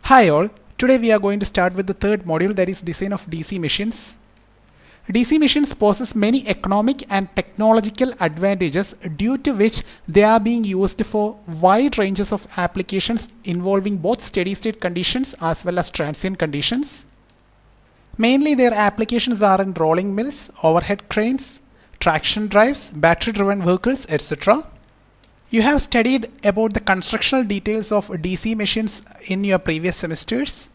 Hi all, today we are going to start with the third module, that is design of DC machines. DC machines possess many economic and technological advantages due to which they are being used for wide ranges of applications involving both steady state conditions as well as transient conditions. Mainly their applications are in rolling mills, overhead cranes, traction drives, battery driven vehicles, etc. You have studied about the constructional details of DC machines in your previous semesters.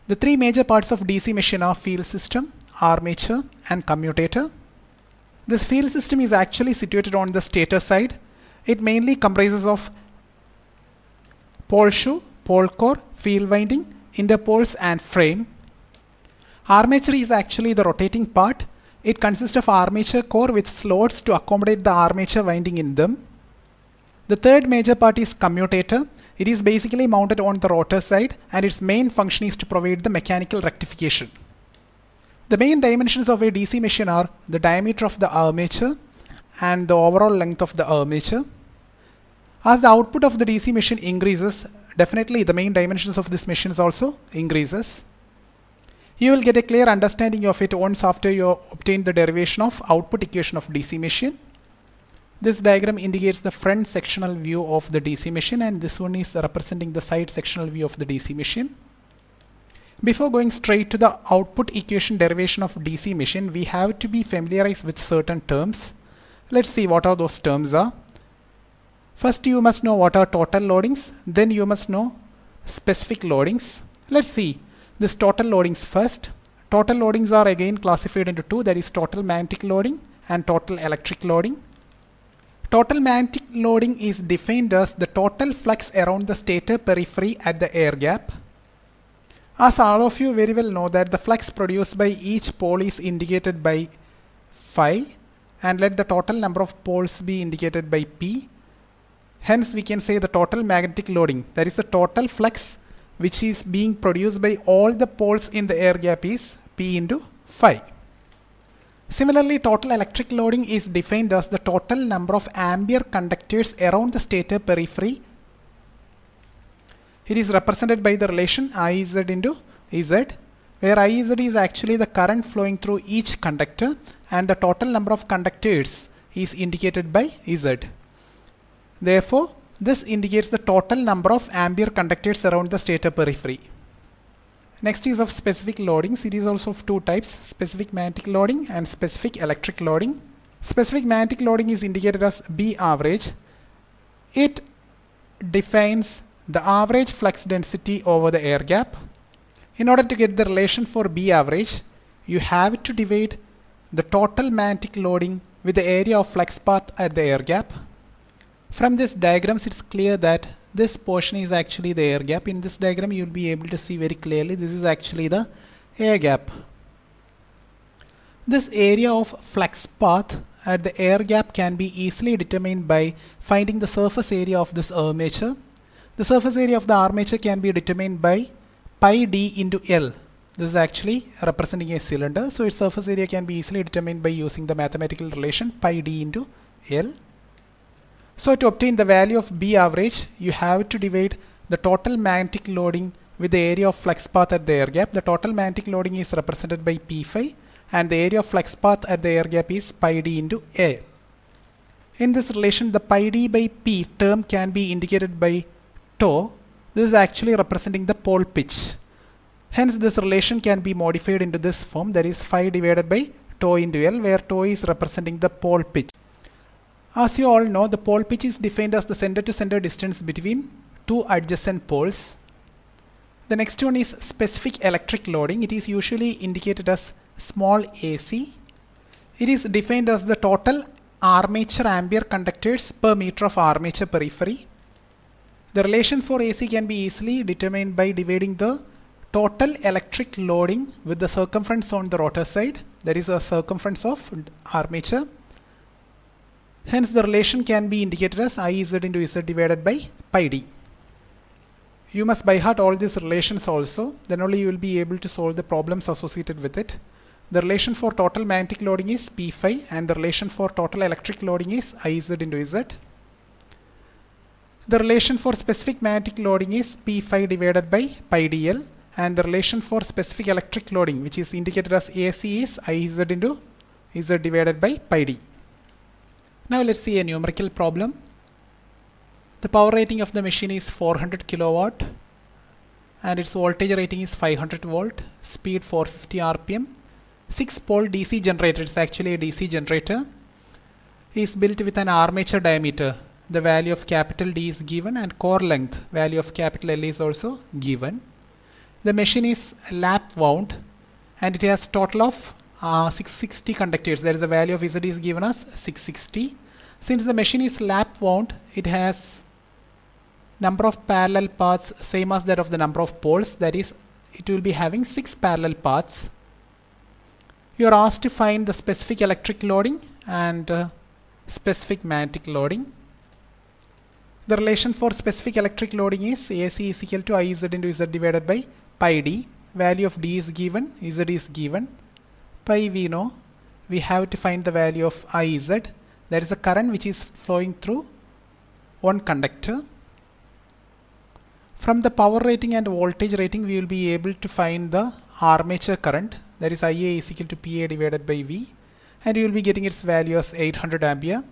The three major parts of DC machine are field system, armature and commutator. This field system is actually situated on the stator side. It mainly comprises of pole shoe, pole core, field winding, interpoles and frame. Armature is actually the rotating part. It consists of armature core with slots to accommodate the armature winding in them. The third major part is commutator. It is basically mounted on the rotor side and its main function is to provide the mechanical rectification. The main dimensions of a DC machine are the diameter of the armature and the overall length of the armature. As the output of the DC machine increases, definitely the main dimensions of this machine also increases. You will get a clear understanding of it once after you obtain the derivation of output equation of DC machine. This diagram indicates the front sectional view of the DC machine and this one is representing the side sectional view of the DC machine. Before going straight to the output equation derivation of DC machine, we have to be familiarized with certain terms. Let's see what are those terms are. First you must know what are total loadings, then you must know specific loadings. Let's see this total loadings first. Total loadings are again classified into two, that is total magnetic loading and total electric loading. Total magnetic loading is defined as the total flux around the stator periphery at the air gap. As all of you very well know that the flux produced by each pole is indicated by phi, and let the total number of poles be indicated by P. Hence we can say the total magnetic loading, that is the total flux which is being produced by all the poles in the air gap, is P into phi. Similarly, total electric loading is defined as the total number of ampere conductors around the stator periphery. It is represented by the relation IZ into Z, where IZ is actually the current flowing through each conductor and the total number of conductors is indicated by Z. Therefore, this indicates the total number of ampere conductors around the stator periphery. Next is of specific loadings. It is also of two types, specific magnetic loading and specific electric loading. Specific magnetic loading is indicated as B average. It defines the average flux density over the air gap. In order to get the relation for B average, you have to divide the total magnetic loading with the area of flux path at the air gap. From this diagrams, it's clear that this portion is actually the air gap. In this diagram, you'll be able to see very clearly this is actually the air gap. This area of flux path at the air gap can be easily determined by finding the surface area of this armature. The surface area of the armature can be determined by pi d into L. This is actually representing a cylinder, so its surface area can be easily determined by using the mathematical relation pi d into L. So to obtain the value of B average, you have to divide the total magnetic loading with the area of flux path at the air gap. The total magnetic loading is represented by P phi and the area of flux path at the air gap is pi d into L. In this relation, the pi d by P term can be indicated by tau. This is actually representing the pole pitch. Hence this relation can be modified into this form, that is phi divided by tau into L, where tau is representing the pole pitch. As you all know, the pole pitch is defined as the center to center distance between two adjacent poles. The next one is specific electric loading. It is usually indicated as small AC. It is defined as the total armature ampere conductors per meter of armature periphery. The relation for AC can be easily determined by dividing the total electric loading with the circumference on the rotor side, that is a circumference of armature. Hence the relation can be indicated as IZ into Z divided by pi d. You must by heart all these relations also, then only you will be able to solve the problems associated with it. The relation for total magnetic loading is P phi and the relation for total electric loading is IZ into Z. The relation for specific magnetic loading is P phi divided by pi dl, and the relation for specific electric loading, which is indicated as AC, is Iz into Z divided by pi d. Now let's see a numerical problem. The power rating of the machine is 400 kilowatt and its voltage rating is 500 volt, speed 450 rpm. 6-pole DC generator, it's actually a DC generator, is built with an armature diameter. The value of capital D is given and core length, value of capital L, is also given. The machine is lap wound and it has total of 660 conductors. There is a value of Z is given as 660. Since the machine is lap wound, it has number of parallel paths same as that of the number of poles, that is, it will be having 6 parallel paths. You are asked to find the specific electric loading and specific magnetic loading. The relation for specific electric loading is AC is equal to Iz into Z divided by pi d. Value of D is given, Z is given. Pi we know, we have to find the value of Iz. That is the current which is flowing through one conductor. From the power rating and voltage rating, we will be able to find the armature current, that is Ia is equal to Pa divided by V, and you will be getting its value as 800 ampere.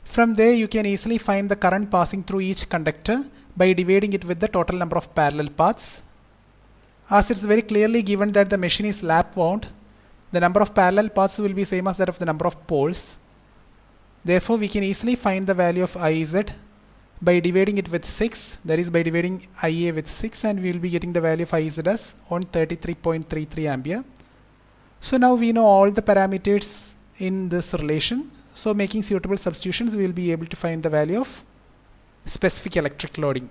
From there you can easily find the current passing through each conductor by dividing it with the total number of parallel paths. As it's very clearly given that the machine is lap wound, the number of parallel paths will be same as that of the number of poles. Therefore we can easily find the value of Iz by dividing it with 6, that is by dividing Ia with 6, and we will be getting the value of Iz as 133.33 ampere. So now we know all the parameters in this relation. So making suitable substitutions, we will be able to find the value of specific electric loading.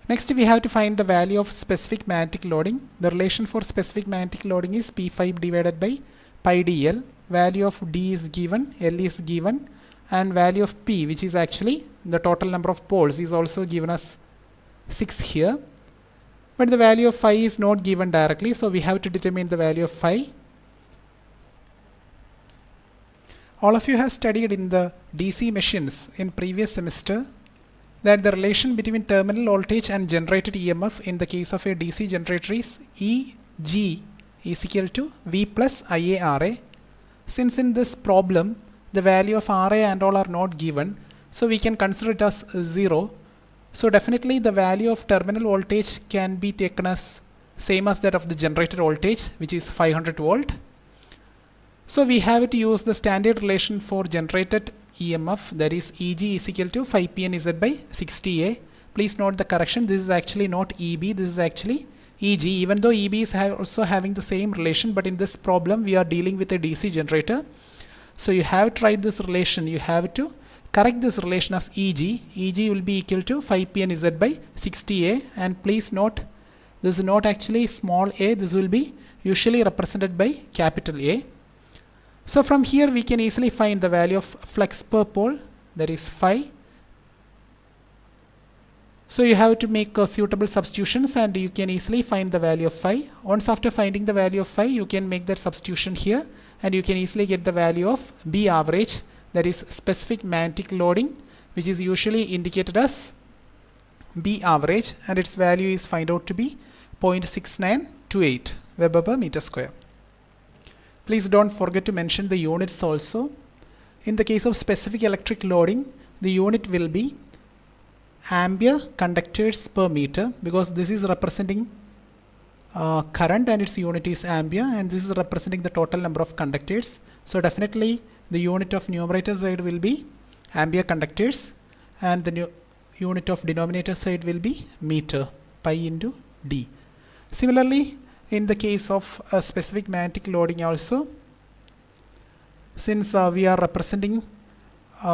Next we have to find the value of specific magnetic loading. The relation for specific magnetic loading is P5 divided by pi dl. Value of D is given, L is given, and value of P, which is actually the total number of poles, is also given as 6 here. But the value of phi is not given directly, so we have to determine the value of phi. All of you have studied in the DC machines in previous semester that the relation between terminal voltage and generated EMF in the case of a DC generator is EG is equal to V plus IaRa. Since in this problem the value of Ra and all are not given, so we can consider it as 0. So definitely the value of terminal voltage can be taken as same as that of the generator voltage, which is 500 volt. So we have to use the standard relation for generated EMF, that is Eg is equal to 5PNZ by 60A. Please note the correction, this is actually not EB, this is actually EG, even though EB is also having the same relation, but in this problem we are dealing with a DC generator. So you have tried this relation, you have to correct this relation as EG. EG will be equal to 5PNZ by 60A, and please note this is not actually small a, this will be usually represented by capital A. So from here we can easily find the value of flux per pole, that is phi. So you have to make suitable substitutions and you can easily find the value of phi. Once after finding the value of phi, you can make that substitution here and you can easily get the value of B average, that is specific magnetic loading, which is usually indicated as B average, and its value is found out to be 0.6928 Weber per meter square. Please don't forget to mention the units also. In the case of specific electric loading, the unit will be ampere conductors per meter, because this is representing current and its unit is ampere, and this is representing the total number of conductors. So definitely the unit of numerator side will be ampere conductors and the unit of denominator side will be meter, pi into d. Similarly, in the case of a specific magnetic loading also, since we are representing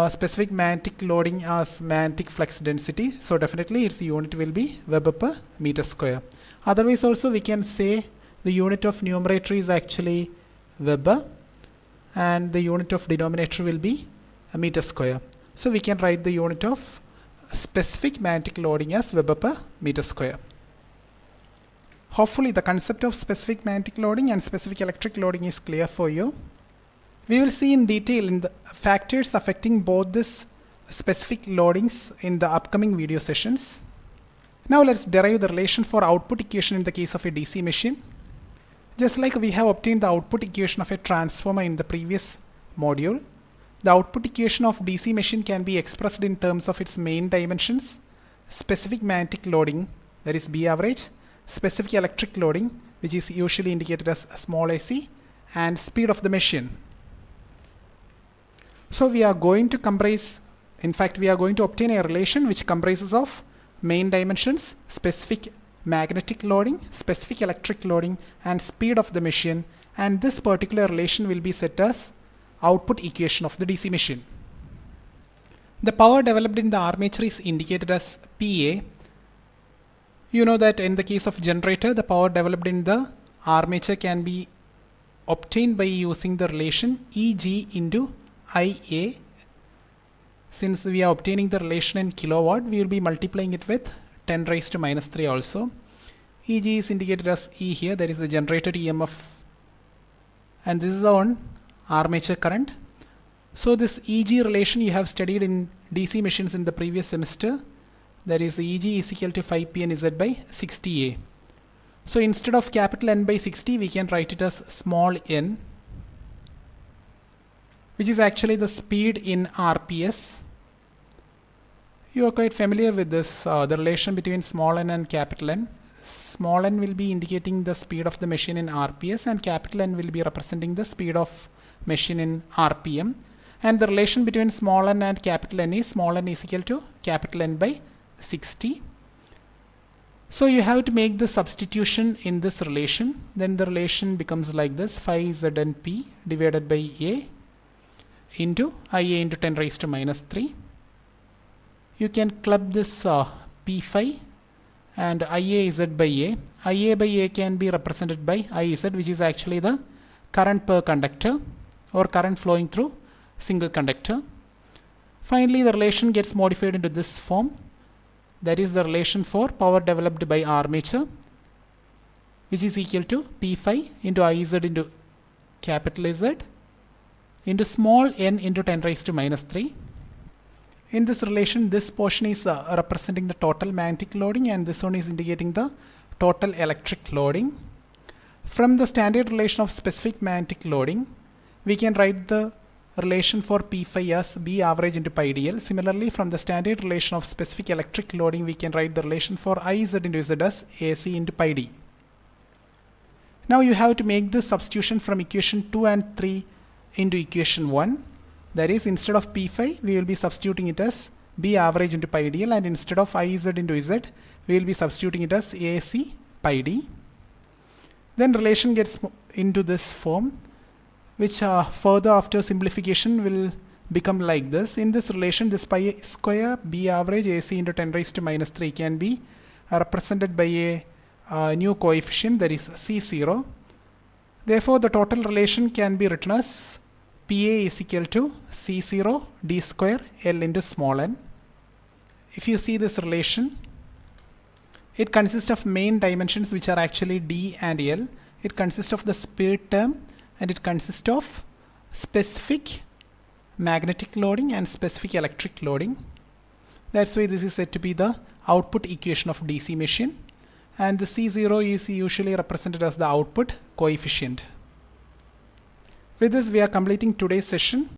specific magnetic loading as magnetic flux density, so definitely its unit will be Weber per meter square. Otherwise also we can say the unit of numerator is actually Weber and the unit of denominator will be a meter square. So we can write the unit of specific magnetic loading as Weber per meter square. Hopefully the concept of specific magnetic loading and specific electric loading is clear for you. We will see in detail in the factors affecting both this specific loadings in the upcoming video sessions. Now let's derive the relation for output equation in the case of a DC machine. Just like we have obtained the output equation of a transformer in the previous module, the output equation of DC machine can be expressed in terms of its main dimensions, specific magnetic loading, that is B average, specific electric loading, which is usually indicated as small ac, and speed of the machine. So we are going to obtain a relation which comprises of main dimensions, specific magnetic loading, specific electric loading, and speed of the machine, and this particular relation will be set as output equation of the DC machine. The power developed in the armature is indicated as PA. You know that in the case of generator, the power developed in the armature can be obtained by using the relation EG into IA. Since we are obtaining the relation in kilowatt, we will be multiplying it with 10 raised to minus 3 also. EG is indicated as E here, that is the generated EMF, and this is on armature current. So this EG relation you have studied in DC machines in the previous semester, that is EG is equal to 5P and Z by 60A. So instead of capital N by 60, we can write it as small n, which is actually the speed in RPS. You are quite familiar with this, the relation between small n and capital N. Small n will be indicating the speed of the machine in RPS, and capital N will be representing the speed of machine in RPM. And the relation between small n and capital N is small n is equal to capital N by 60. So you have to make the substitution in this relation. Then the relation becomes like this: phi ZNP divided by A into IA into 10 raised to minus 3. You can club this P phi and IA Z by A. IA by A can be represented by IZ, which is actually the current per conductor or current flowing through single conductor. Finally, the relation gets modified into this form. That is the relation for power developed by armature, which is equal to P phi into IZ into capital Z into small n into 10 raised to minus 3. In this relation, this portion is representing the total magnetic loading, and this one is indicating the total electric loading. From the standard relation of specific magnetic loading, we can write the relation for P phi as B average into pi dl. Similarly, from the standard relation of specific electric loading, we can write the relation for IZ into Z as AC into pi d. Now you have to make this substitution from equation 2 and 3 into equation 1. That is, instead of P phi, we will be substituting it as B average into pi dl, and instead of IZ into Z, we will be substituting it as AC pi d. Then relation gets into this form, which further after simplification will become like this. In this relation, this pi square B average AC into 10 raised to minus 3 can be represented by a new coefficient, that is C0. Therefore, the total relation can be written as PA is equal to C0 D square L into small n. If you see this relation, it consists of main dimensions, which are actually D and L. It consists of the speed term, and it consists of specific magnetic loading and specific electric loading. That's why this is said to be the output equation of DC machine, and the C0 is usually represented as the output coefficient. With this, we are completing today's session.